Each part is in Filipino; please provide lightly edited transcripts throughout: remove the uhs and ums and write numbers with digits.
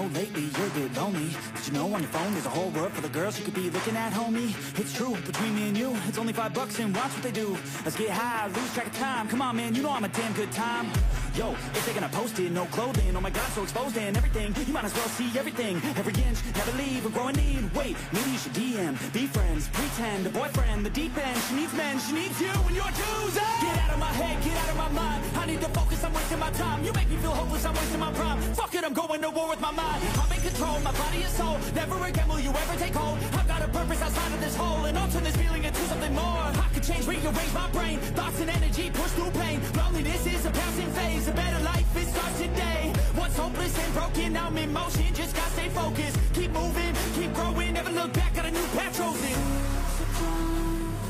know lately you're a bit lonely, but you know on your phone there's a whole world full of girls you could be looking at, homie. It's true, between me and you, it's only $5 and watch what they do. Let's get high, lose track of time. Come on, man, you know I'm a damn good time. Yo, if they're gonna post it, no clothing, oh my god, so exposed and everything. You might as well see everything, every inch, never leave or grow a need. Wait, maybe you should DM, be friends, pretend, a boyfriend, the deep end. She needs men, she needs you and you're choosing. Get out of my head, get out of my mind. I need to focus, I'm wasting my time. You make me feel hopeless, I'm wasting my prime. Fuck it, I'm going to war with my mind. I'm in control, my body and soul. Never again will you ever take hold. I've got a purpose outside of this hole, and I'll turn this feeling into something more. I could change, rearrange my brain. Thoughts and energy push through pain. Loneliness is a passing phase. A better life, it starts today. Once hopeless and broken, I'm in motion. Just gotta stay focused. Keep moving, keep growing. Never look back, got a new path chosen.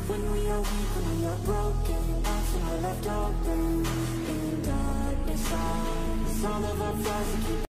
When we are weak, when we are broken, often are left open. In darkness, it's all of our flaws and keep.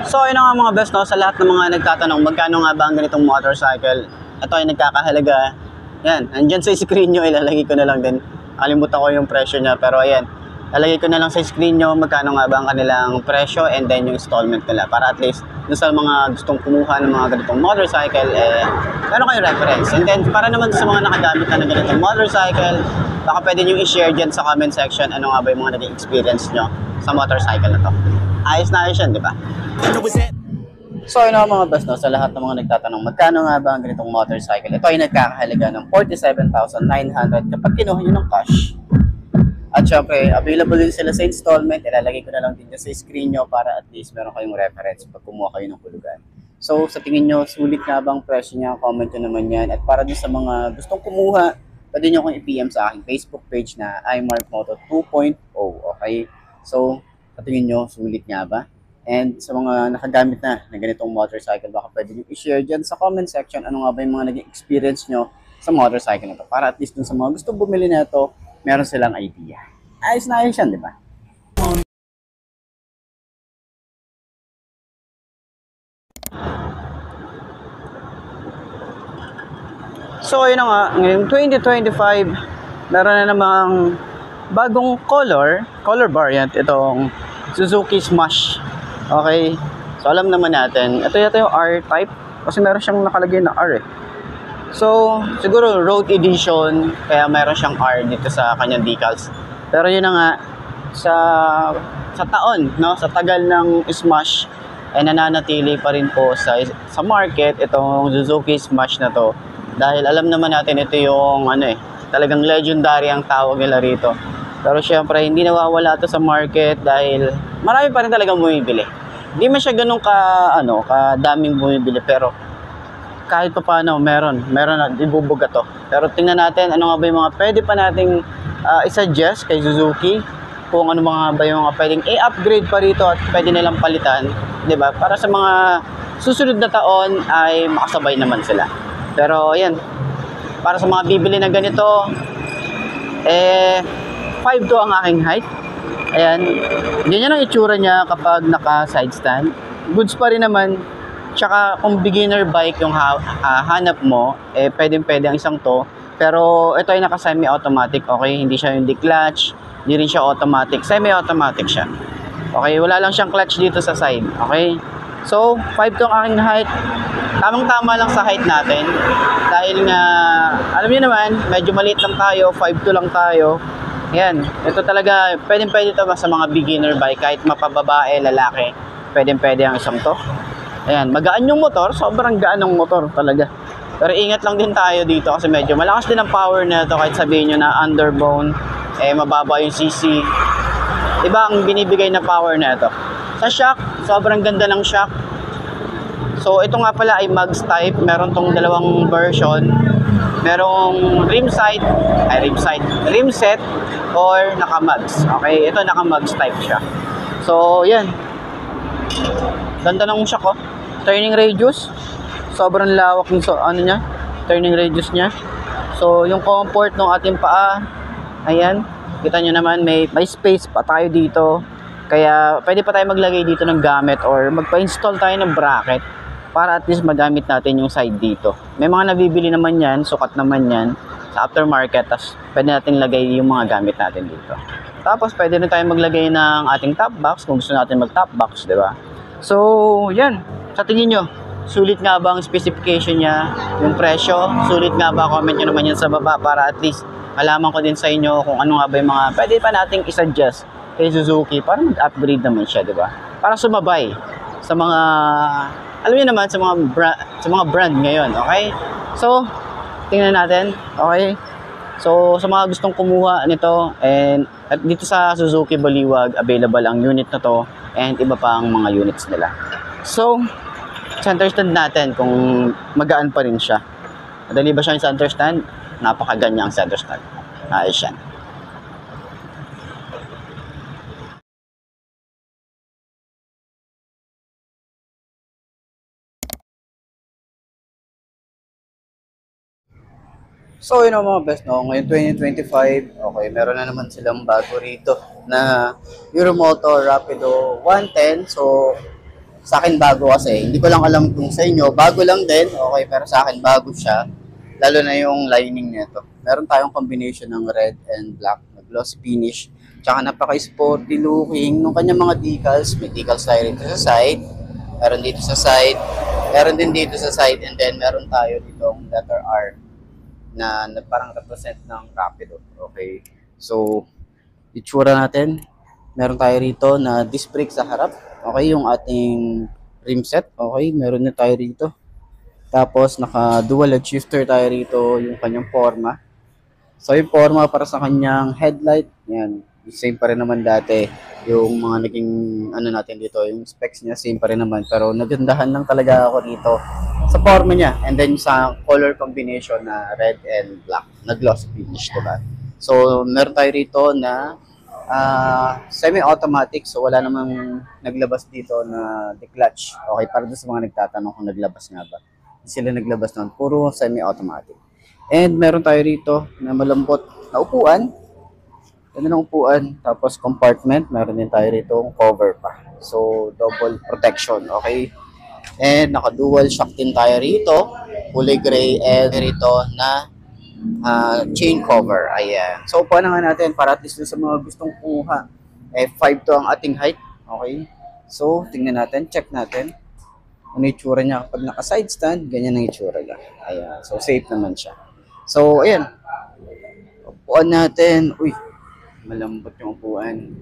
So ayun na nga mga best, no, sa lahat ng mga nagtatanong magkano nga ba ang ganitong motorcycle, ito ay nagkakahalaga. Yan, andyan sa screen nyo, ilalagay ko na lang din. Kalimutan ko yung presyo niya, pero ayan, lalagay ko na lang sa screen nyo magkano nga ba ang kanilang presyo and then yung installment nila, para at least dun sa mga gustong kumuha ng mga ganitong motorcycle, meron kayong reference. And then para naman sa mga nakagamit na ng ganitong motorcycle, baka pwede nyo i-share dyan sa comment section ano nga ba yung mga naging experience nyo sa motorcycle na to. Ayos na ayos yan, di ba? So ayun na mga best, no, sa lahat ng mga nagtatanong magkano nga ba ang ganitong motorcycle, ito ay nagkakahalaga ng 47,900 kapag kinuha nyo ng cash. At syempre, available din sila sa installment. Ilalagay ko na lang din sa screen nyo para at least meron kayong reference pag kumuha kayo ng hulugan. So sa tingin nyo, sulit nga bang presyo niya? Comment nyo naman yan. At para din sa mga gustong kumuha, pwede nyo akong i-PM sa aking Facebook page na iMarkMoto 2.0. Okay? So sa tingin nyo, sulit nga ba? And sa mga nakagamit na ng ganitong motorcycle, baka pwede nyo i-share dyan sa comment section ano nga ba yung mga naging experience nyo sa motorcycle na to. Para at least dun sa mga gusto bumili na ito, meron silang idea. Ayos na ayos yan, di ba? So ayun na nga, ngayong 2025, meron na namang bagong color variant itong Suzuki Smash. Okay, so alam naman natin, ito yata yung R-Type kasi meron siyang nakalagay na R eh. So siguro road edition, kaya meron siyang R dito sa kanyang decals. Pero yun na nga, sa taon, no, sa tagal ng Smash, ay nananatili pa rin po sa market itong Suzuki Smash na to. Dahil alam naman natin ito yung talagang legendary ang tawag nila rito. Pero syempre hindi nawawala ito sa market dahil marami pa rin talagang bumibili. Hindi man siya ganun kadaming bumibili, pero kahit pa paano meron na ibubuga to. Pero tingnan natin ano nga ba yung mga pwede pa nating i-suggest kay Suzuki, kung ano mga ba yung mga pwedeng i-upgrade pa rito at pwede nilang palitan, 'di ba? Para sa mga susunod na taon ay makasabay naman sila. Pero ayan, para sa mga bibili na ganito, 5'2" ang aking height. Ayan, ganyan ang itsura niya kapag naka-side stand. Goods pa rin naman. Tsaka kung beginner bike yung hanap mo, pwedeng-pwede ang isang to. Pero ito ay naka-semi-automatic, okay? Hindi siya yung clutch, hindi rin siya automatic. Semi-automatic siya. Okay, wala lang siyang clutch dito sa side, okay? So, 5'2" ang aking height. Tamang-tama lang sa height natin. Dahil nga, alam niyo naman, medyo maliit lang tayo, 5'2" lang tayo. Yan, ito talaga, pwedeng-pwede ito sa mga beginner bike, kahit mapababae, lalaki, pwedeng-pwede ang isang to. Ayan, magaan yung motor, sobrang gaan ng motor talaga. Pero ingat lang din tayo dito kasi medyo malakas din ang power na ito, kahit sabihin nyo na underbone, mababa yung cc. Iba ang binibigay na power na ito. Sa shock, sobrang ganda ng shock. So ito nga pala ay mags type, meron tong dalawang version. Merong rim set or naka-mags. Okay, ito naka-mags type siya. So, yan. Ganda ng shock, oh. Turning radius. Sobrang lawak ng turning radius niya. So, yung comfort ng ating paa, ayan. Kita nyo naman, may space pa tayo dito. Kaya pwede pa tayo maglagay dito ng gamit or magpa-install tayo ng bracket para at least magamit natin yung side dito. May mga nabibili naman yan, sukat naman yan sa aftermarket, tapos pwede natin lagay yung mga gamit natin dito. Tapos pwede rin tayo maglagay ng ating top box kung gusto natin mag top box, di ba? So, yan. Sa tingin nyo, sulit nga ba ang specification niya, yung presyo? Sulit nga ba? Comment nyo naman yan sa baba para at least malaman ko din sa inyo kung ano nga ba yung mga pwede pa nating isuggest kay Suzuki para mag-upgrade naman siya, di ba? Para sumabay sa mga, alam niyo naman, sa mga brand ngayon, okay? So, tingnan natin, okay? So, sa mga gustong kumuha nito, and at dito sa Suzuki Baliwag, available ang unit na to, and iba pa ang mga units nila. So, center stand natin kung magaan pa rin siya. Madali ba siya yung center stand? Napakaganya ang center stand. Ayos yan. So, yun ang mga best, no? Ngayon 2025, okay, meron na naman silang bago rito na Euromotor Rapido 110. So, sa akin bago kasi, hindi ko lang alam kung sa inyo, bago lang din, okay, pero sa akin bago siya, lalo na yung lining nito. Meron tayong combination ng red and black na glossy finish, tsaka napaka-sporty looking nung kanyang mga decals. May decals tayo rito sa side, meron dito sa side, meron din dito sa side, and then meron tayo ditong letter R na parang represent ng Rapido. Okay. So, itsura natin. Meron tayo rito na disc brake sa harap. Okay, yung ating rim set. Okay, meron na tayo rito. Tapos, naka-dual LED shifter tayo rito, yung kanyang forma. So, yung forma para sa kanyang headlight. Yan. Same pa rin naman dati. Yung mga naging, ano natin dito, yung specs niya, same pa rin naman. Pero, nagandahan lang talaga ako dito sa forma niya, and then sa color combination na red and black na glossy finish, diba? So, meron tayo rito na semi-automatic, so wala namang naglabas dito na declutch. Okay, para doon sa mga nagtatanong kung naglabas nga ba. Hindi sila naglabas nun, puro semi-automatic. And meron tayo rito na malambot na upuan. Ganda ng upuan, tapos compartment, meron din tayo rito cover pa. So, double protection, okay? And naka-dual shock din tayo rito, kulay gray, and rito na chain cover. Ayan. So, upuan na nga natin para at least sa mga gustong kuha. 5 to ang ating height. Okay. So, tingnan natin, check natin. Ano yung itsura niya. Kapag naka-side stand, ganyan ang itsura niya. Ayan. So, safe naman siya. So, ayan. Upuan natin. Uy, malambot yung upuan.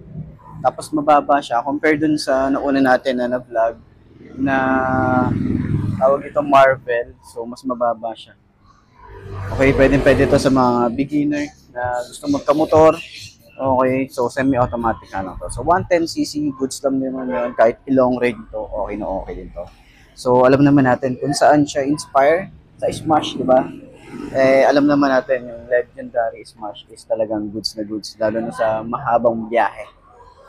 Tapos, mababa siya. Compare dun sa nauna natin na vlog na tawag ito Marvel. So, mas mababa siya. Okay, pwede ito sa mga beginner na gusto magkamotor. Okay, so semi-automatic na lang to. So 110cc, goods lang naman yun. Kahit ilong range to, okay na okay din to. So alam naman natin kung saan siya inspire. Sa Smash, di ba? Alam naman natin yung legendary Smash is talagang goods na goods. Lalo na sa mahabang biyahe.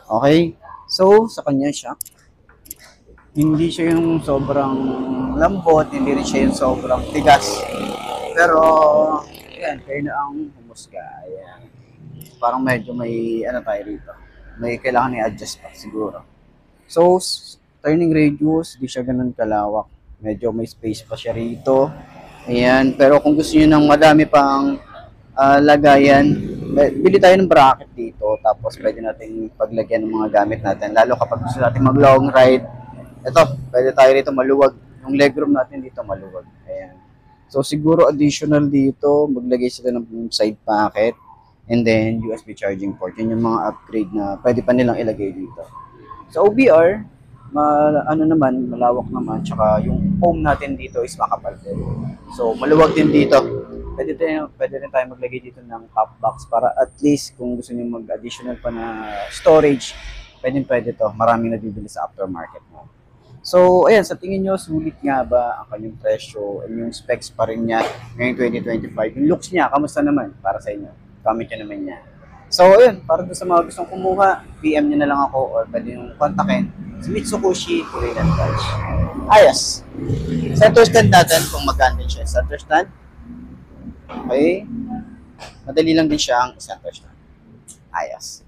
Okay, so sa kanya siya. Hindi siya yung sobrang lambot, hindi rin siya yung sobrang tigas. Pero, ayan, kayo na ang humusga. Ayan. Parang medyo may, ano tayo rito. May kailangan i-adjust pa, siguro. So, turning radius, di siya ganun kalawak. Medyo may space pa siya rito. Ayan. Pero kung gusto niyo ng madami pang lagayan, bili tayo ng bracket dito. Tapos, pwede natin paglagyan ng mga gamit natin. Lalo kapag gusto natin mag-long ride. Ito, pwede tayo rito maluwag. Yung legroom natin dito maluwag. Ayan. So, siguro additional dito, maglagay sila ng side pocket and then USB charging port. Yun yung mga upgrade na pwede pa nilang ilagay dito. Sa OBR, ano naman, malawak naman. Tsaka yung foam natin dito is makapal din. So, maluwag din dito. Pwede rin tayo maglagay dito ng top box para at least kung gusto niyo mag-additional pa na storage, pwede to. Maraming nabibili sa aftermarket mo. So, ayan, sa tingin nyo, sulit nga ba ang kanyang presyo and yung specs pa rin niya ngayong 2025? Yung looks niya, kamusta naman para sa inyo? Comment nyo naman niya. So, ayan, para sa mga gustong kumuha, PM nyo na lang ako or pwede nyo kontakin si Mitsukoshi Korean Touch. Ayos. Center stand natin kung magkano din siya. Center stand. Okay. Madali lang din siya ang center stand. Ayos.